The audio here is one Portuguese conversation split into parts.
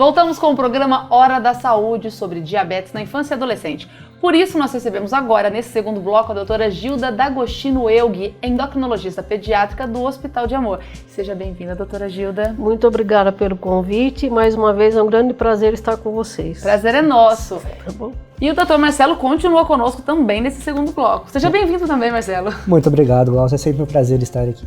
Voltamos com o programa Hora da Saúde sobre diabetes na infância e adolescente. Por isso, nós recebemos agora, nesse segundo bloco, a doutora Gilda D'Agostino Eughi, endocrinologista pediátrica do Hospital de Amor. Seja bem-vinda, doutora Gilda. Muito obrigada pelo convite. Mais uma vez, é um grande prazer estar com vocês. Prazer é nosso. Tá bom? E o doutor Marcelo continua conosco também nesse segundo bloco. Seja bem-vindo também, Marcelo. Muito obrigado, Glaucia. É sempre um prazer estar aqui.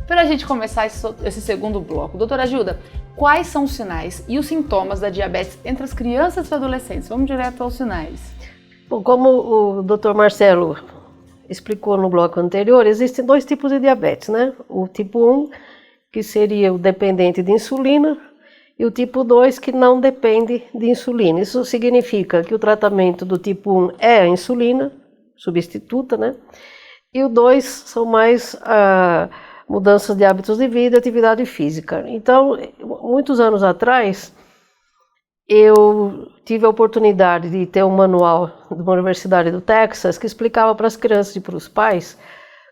Para a gente começar esse segundo bloco, doutora Gilda, quais são os sinais e os sintomas da diabetes entre as crianças e adolescentes? Vamos direto aos sinais. Bom, como o Dr. Marcelo explicou no bloco anterior, existem dois tipos de diabetes, né? O tipo 1, que seria o dependente de insulina, e o tipo 2, que não depende de insulina. Isso significa que o tratamento do tipo 1 é a insulina, substituta, né? E o 2 são mais mudanças de hábitos de vida e atividade física. Então, muitos anos atrás, eu tive a oportunidade de ter um manual de uma universidade do Texas que explicava para as crianças e para os pais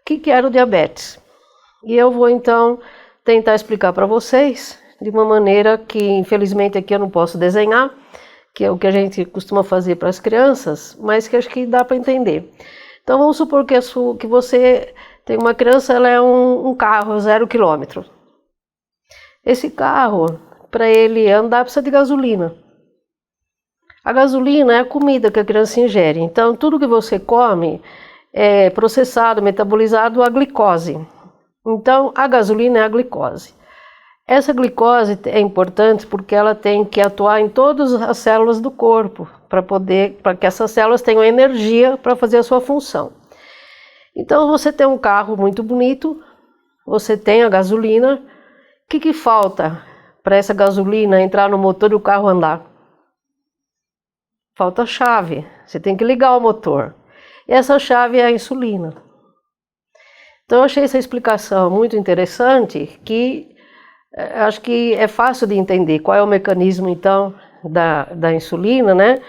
o que era o diabetes. E eu vou, então, tentar explicar para vocês de uma maneira que, infelizmente, aqui eu não posso desenhar, que é o que a gente costuma fazer para as crianças, mas que acho que dá para entender. Então, vamos supor que você tem uma criança, ela é um carro 0 km. Esse carro, para ele andar, precisa de gasolina. A gasolina é a comida que a criança ingere. Então, tudo que você come é processado, metabolizado a glicose. Então, a gasolina é a glicose. Essa glicose é importante porque ela tem que atuar em todas as células do corpo, para que essas células tenham energia para fazer a sua função. Então, você tem um carro muito bonito, você tem a gasolina. O que falta para essa gasolina entrar no motor e o carro andar? Falta a chave. Você tem que ligar o motor. E essa chave é a insulina. Então, eu achei essa explicação muito interessante, que acho que é fácil de entender qual é o mecanismo, então, da insulina, né,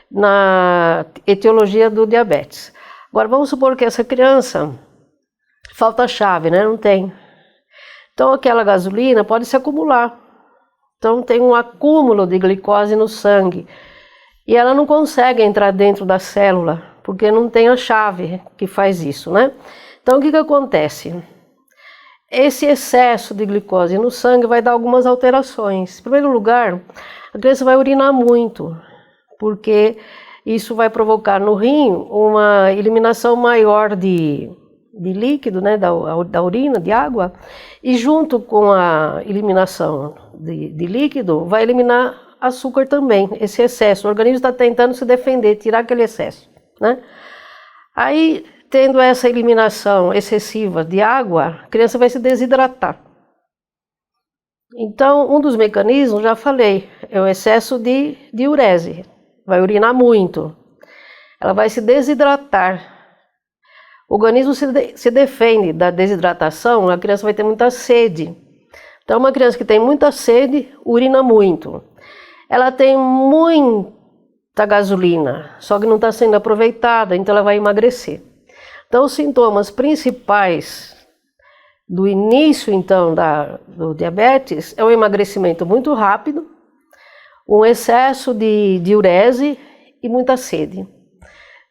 na etiologia do diabetes. Agora, vamos supor que essa criança falta a chave, né? Não tem. Então, aquela gasolina pode se acumular. Então, tem um acúmulo de glicose no sangue. E ela não consegue entrar dentro da célula, porque não tem a chave que faz isso, né? Então, o que acontece? Esse excesso de glicose no sangue vai dar algumas alterações. Em primeiro lugar, a criança vai urinar muito, porque isso vai provocar no rim uma eliminação maior de líquido, né, da urina, de água, e junto com a eliminação de líquido, vai eliminar açúcar também, esse excesso. O organismo está tentando se defender, tirar aquele excesso, né? Aí, tendo essa eliminação excessiva de água, a criança vai se desidratar. Então, um dos mecanismos, já falei, é o excesso de diurese. Vai urinar muito. Ela vai se desidratar. O organismo se defende da desidratação, a criança vai ter muita sede. Então, uma criança que tem muita sede, urina muito. Ela tem muita gasolina, só que não está sendo aproveitada, então ela vai emagrecer. Então, os sintomas principais do início, então, do diabetes é um emagrecimento muito rápido, um excesso de diurese e muita sede.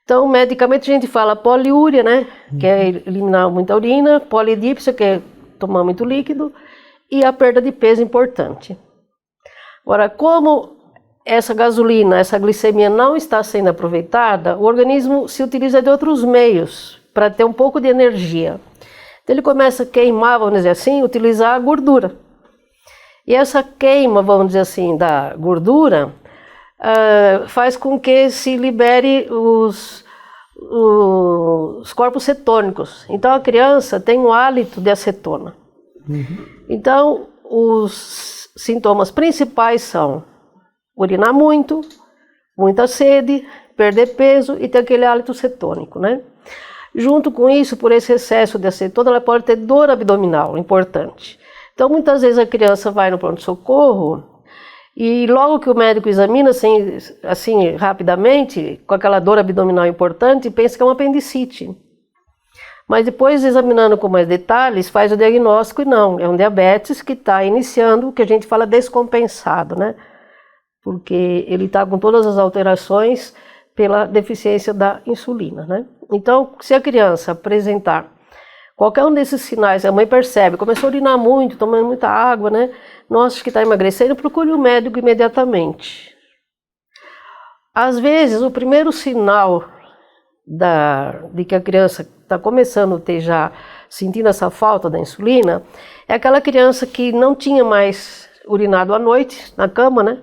Então, medicamente a gente fala poliúria, né, que é eliminar muita urina, polidipsia, que é tomar muito líquido, e a perda de peso importante. Agora, como essa gasolina, essa glicemia não está sendo aproveitada, o organismo se utiliza de outros meios para ter um pouco de energia. Então, ele começa a queimar, vamos dizer assim, utilizar a gordura. E essa queima, vamos dizer assim, da gordura, faz com que se libere os corpos cetônicos. Então, a criança tem um hálito de acetona. Então, os sintomas principais são urinar muito, muita sede, perder peso e ter aquele hálito cetônico, né? Junto com isso, por esse excesso de acetona, ela pode ter dor abdominal, importante. Então, muitas vezes a criança vai no pronto-socorro e logo que o médico examina, assim, rapidamente, com aquela dor abdominal importante, pensa que é uma apendicite. Mas depois, examinando com mais detalhes, faz o diagnóstico e não, é um diabetes que está iniciando, o que a gente fala descompensado, né? porque ele está com todas as alterações pela deficiência da insulina, né? Então, se a criança apresentar qualquer um desses sinais, a mãe percebe, começou a urinar muito, tomando muita água, né? Nossa, que está emagrecendo, procure o médico imediatamente. Às vezes, o primeiro sinal de que a criança está começando a ter já, sentindo essa falta da insulina, é aquela criança que não tinha mais urinado à noite, na cama, né?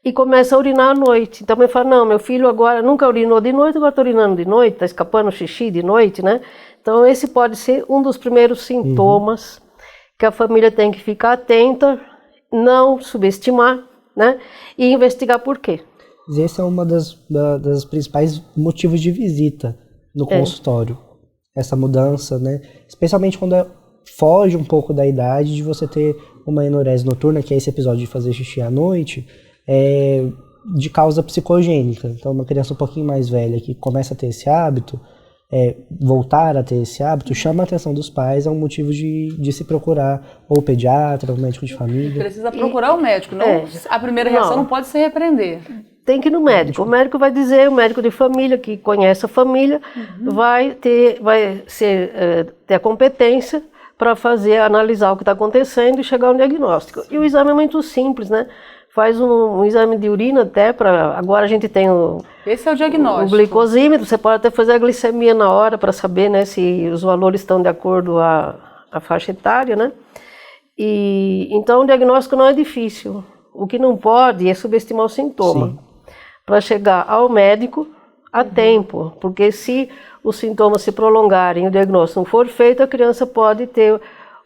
E começa a urinar à noite. Então a mãe fala, não, meu filho agora nunca urinou de noite, agora está urinando de noite, está escapando xixi de noite, né? Então esse pode ser um dos primeiros sintomas que a família tem que ficar atenta, não subestimar, né? E investigar por quê. Esse é uma das principais motivos de visita no consultório. Essa mudança, né? Especialmente quando foge um pouco da idade de você ter uma enurese noturna, que é esse episódio de fazer xixi à noite, de causa psicogênica. Então, uma criança um pouquinho mais velha que começa a ter esse hábito, voltar a ter esse hábito, chama a atenção dos pais, é um motivo de se procurar ou o pediatra, ou o médico de família. Precisa procurar o médico, não? A primeira reação não pode ser repreender. Tem que ir no médico. O médico vai dizer, o médico de família, que conhece a família, vai ter a competência para analisar o que está acontecendo e chegar a um diagnóstico. E o exame é muito simples, né? Faz um exame de urina até para... Agora a gente tem esse é o diagnóstico. O glicosímetro, você pode até fazer a glicemia na hora para saber, né, se os valores estão de acordo à faixa etária, né? E então o diagnóstico não é difícil. O que não pode é subestimar o sintoma. Para chegar ao médico a tempo, porque se os sintomas se prolongarem e o diagnóstico não for feito, a criança pode ter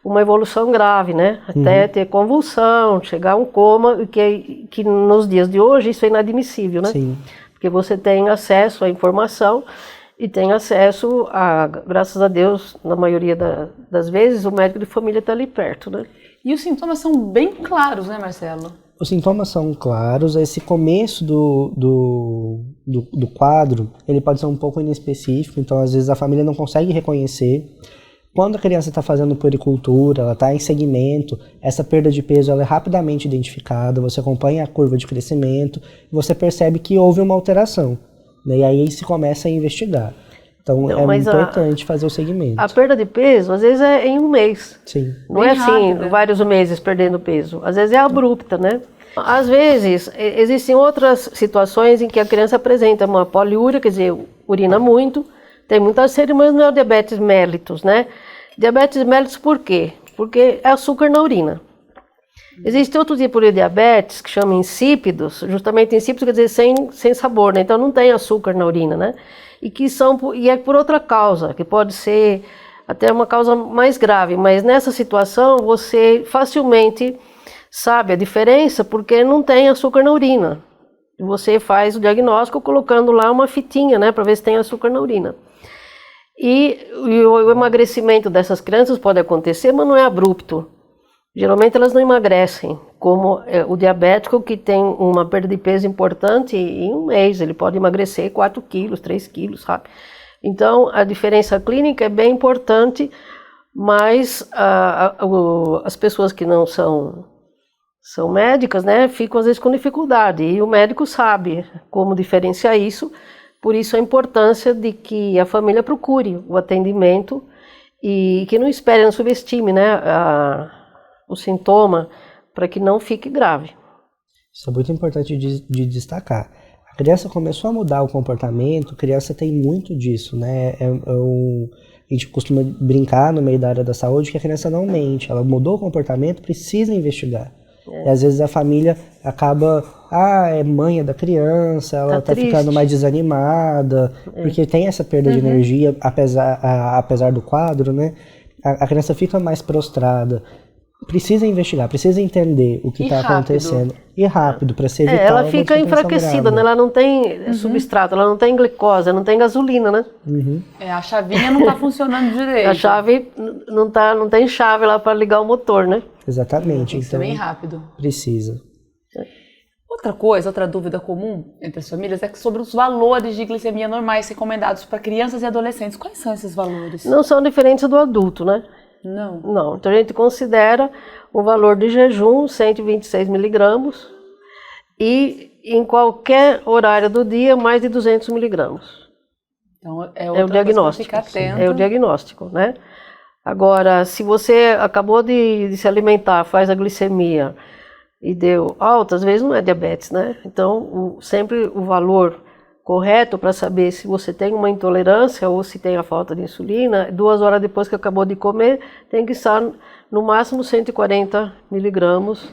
uma evolução grave, né? Até ter convulsão, chegar a um coma, que nos dias de hoje isso é inadmissível, né? Sim. Porque você tem acesso à informação e tem acesso graças a Deus, na maioria das vezes, o médico de família está ali perto, né? E os sintomas são bem claros, né, Marcelo? Os sintomas são claros, esse começo do quadro, ele pode ser um pouco inespecífico, então às vezes a família não consegue reconhecer. Quando a criança está fazendo puericultura, ela está em segmento, essa perda de peso ela é rapidamente identificada, você acompanha a curva de crescimento, e você percebe que houve uma alteração, né? E aí se começa a investigar. Então é importante fazer o segmento. A perda de peso, às vezes, é em um mês. Sim. Não é assim, vários meses perdendo peso. Às vezes é abrupta, né? Às vezes, existem outras situações em que a criança apresenta uma poliúria, quer dizer, urina muito, tem muita sede, mas não é o diabetes mellitus, né? Diabetes mellitus por quê? Porque é açúcar na urina. Existe outro tipo de diabetes que chama insípidos, justamente insípidos quer dizer sem sabor, né? Então não tem açúcar na urina, né? E é por outra causa, que pode ser até uma causa mais grave, mas nessa situação você facilmente sabe a diferença porque não tem açúcar na urina. Você faz o diagnóstico colocando lá uma fitinha, né, para ver se tem açúcar na urina. E o emagrecimento dessas crianças pode acontecer, mas não é abrupto. Geralmente elas não emagrecem, como o diabético que tem uma perda de peso importante em um mês, ele pode emagrecer 4 quilos, 3 quilos, sabe? Então a diferença clínica é bem importante, mas as pessoas que não são médicas, né, ficam às vezes com dificuldade, e o médico sabe como diferenciar isso, por isso a importância de que a família procure o atendimento e que não espere, não subestime, né, o sintoma, para que não fique grave. Isso é muito importante de destacar. A criança começou a mudar o comportamento, a criança tem muito disso, né? A gente costuma brincar no meio da área da saúde que a criança não mente, ela mudou o comportamento, precisa investigar. E às vezes a família acaba, é mãe da criança, ela tá ficando mais desanimada, porque tem essa perda de energia, apesar do quadro, né? A criança fica mais prostrada. Precisa investigar, precisa entender o que está acontecendo. E rápido, para ser evitar ela fica enfraquecida, né? Ela não tem substrato, ela não tem glicose, ela não tem gasolina, né? A chavinha não está funcionando direito. A chave não tem chave lá para ligar o motor, né? Exatamente. Isso é bem rápido. Precisa. Outra dúvida comum entre as famílias é sobre os valores de glicemia normais recomendados para crianças e adolescentes. Quais são esses valores? Não são diferentes do adulto, né? Não, então a gente considera o valor de jejum 126 miligramas e em qualquer horário do dia, mais de 200 miligramas. Então, É o diagnóstico. Ficar atento. É o diagnóstico, né? Agora, se você acabou de se alimentar, faz a glicemia e deu alta, às vezes não é diabetes, né? Então, sempre o valor correto para saber se você tem uma intolerância ou se tem a falta de insulina, 2 horas depois que acabou de comer, tem que estar no máximo 140 miligramas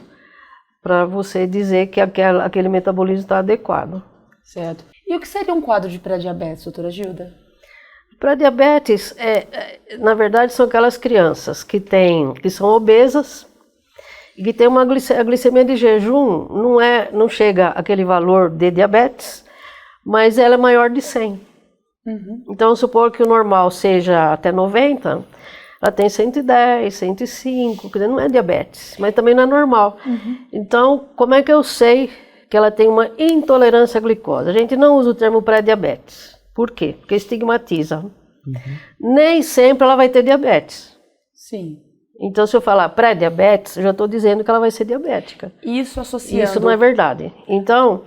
para você dizer que aquele metabolismo está adequado. Certo. E o que seria um quadro de pré-diabetes, doutora Gilda? Pré-diabetes, na verdade, são aquelas crianças que são obesas e que tem a glicemia de jejum, não chega àquele valor de diabetes, mas ela é maior de 100. Uhum. Então, supor que o normal seja até 90, ela tem 110, 105, quer dizer, não é diabetes, mas também não é normal. Uhum. Então, como é que eu sei que ela tem uma intolerância à glicose? A gente não usa o termo pré-diabetes. Por quê? Porque estigmatiza. Uhum. Nem sempre ela vai ter diabetes. Sim. Então, se eu falar pré-diabetes, eu já estou dizendo que ela vai ser diabética. Isso associando. Isso não é verdade. Então,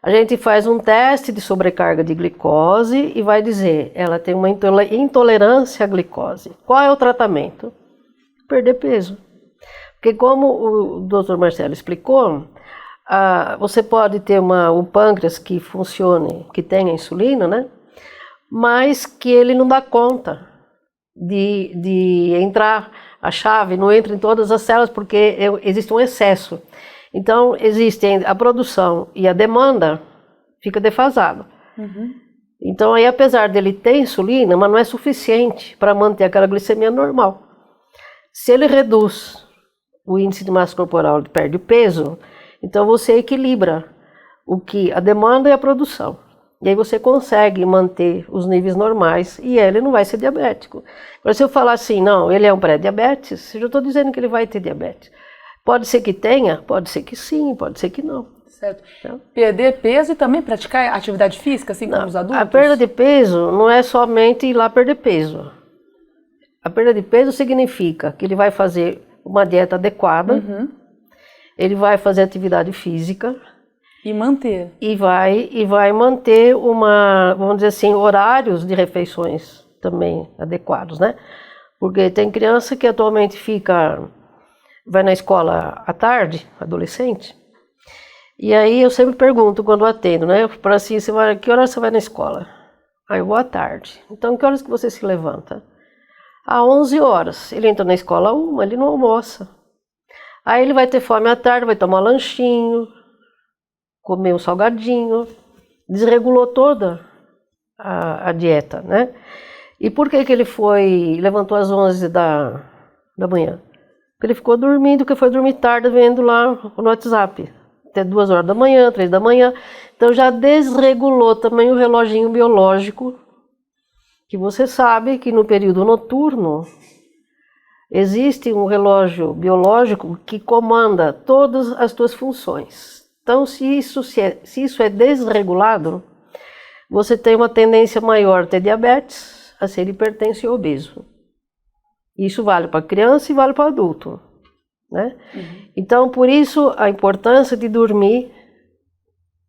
a gente faz um teste de sobrecarga de glicose e vai dizer, ela tem uma intolerância à glicose. Qual é o tratamento? Perder peso. Porque como o Dr. Marcelo explicou, você pode ter um pâncreas que funcione, que tenha insulina, né? Mas que ele não dá conta de entrar, a chave não entra em todas as células porque existe um excesso. Então, existe a produção e a demanda fica defasado. Uhum. Então, aí, apesar dele ter insulina, mas não é suficiente para manter aquela glicemia normal. Se ele reduz o índice de massa corporal, ele perde peso, então você equilibra a demanda e a produção. E aí você consegue manter os níveis normais e ele não vai ser diabético. Agora, se eu falar assim, não, ele é um pré-diabetes, eu já estou dizendo que ele vai ter diabetes. Pode ser que tenha, pode ser que sim, pode ser que não. Certo. Então, Perder peso e também praticar atividade física, assim como os adultos? A perda de peso não é somente ir lá perder peso. A perda de peso significa que ele vai fazer uma dieta adequada, Uhum. ele vai fazer atividade física, E manter. e vai manter vamos dizer assim, horários de refeições também adequados, né? Porque tem criança que atualmente vai na escola à tarde, adolescente, e aí eu sempre pergunto quando atendo, né? Para assim, que horas você vai na escola? Eu vou à tarde. Então, que horas que você se levanta? 11 horas. Ele entra na escola 1, ele não almoça. Aí ele vai ter fome à tarde, vai tomar lanchinho, comer um salgadinho, desregulou toda a dieta, né? E por que ele levantou às 11 da manhã? Porque ele ficou dormindo, porque foi dormir tarde vendo lá no WhatsApp, até 2 horas da manhã, 3 da manhã, então já desregulou também o reloginho biológico, que você sabe que no período noturno existe um relógio biológico que comanda todas as tuas funções. Então, se isso é desregulado, você tem uma tendência maior a ter diabetes, a ser hipertenso e obeso. Isso vale para criança e vale para adulto, né? Uhum. Então, por isso, a importância de dormir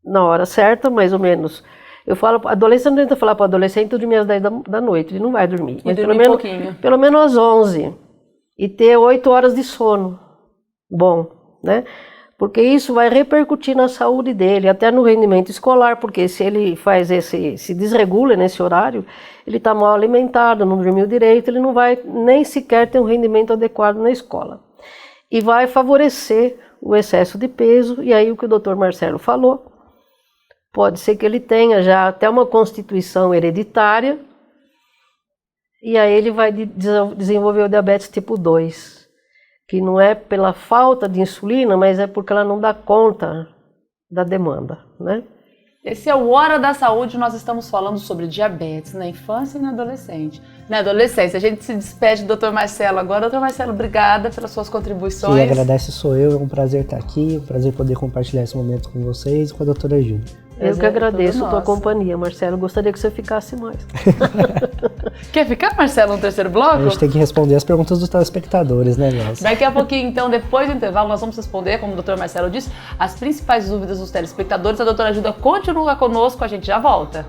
na hora certa, mais ou menos. Eu falo, adolescente, não tenta falar para adolescente dormir às 10 da noite, ele não vai dormir. Mas pelo menos às 11 e ter 8 horas de sono bom, né? Porque isso vai repercutir na saúde dele, até no rendimento escolar, porque se ele se desregula nesse horário, ele está mal alimentado, não dormiu direito, ele não vai nem sequer ter um rendimento adequado na escola. E vai favorecer o excesso de peso, e aí o que o Dr. Marcelo falou, pode ser que ele tenha já até uma constituição hereditária, e aí ele vai desenvolver o diabetes tipo 2. Que não é pela falta de insulina, mas é porque ela não dá conta da demanda, né? Esse é o Hora da Saúde, nós estamos falando sobre diabetes na infância e na adolescência. A gente se despede do Dr. Marcelo agora. Dr. Marcelo, obrigada pelas suas contribuições. Quem agradece sou eu, é um prazer estar aqui, é um prazer poder compartilhar esse momento com vocês e com a doutora Gilda. Eu que agradeço a tua companhia, Marcelo. Gostaria que você ficasse mais. Quer ficar, Marcelo, no terceiro bloco? A gente tem que responder as perguntas dos telespectadores, né, Nelson? Daqui a pouquinho, então, depois do intervalo, nós vamos responder, como o doutor Marcelo disse, as principais dúvidas dos telespectadores. A doutora Gilda continua conosco, a gente já volta.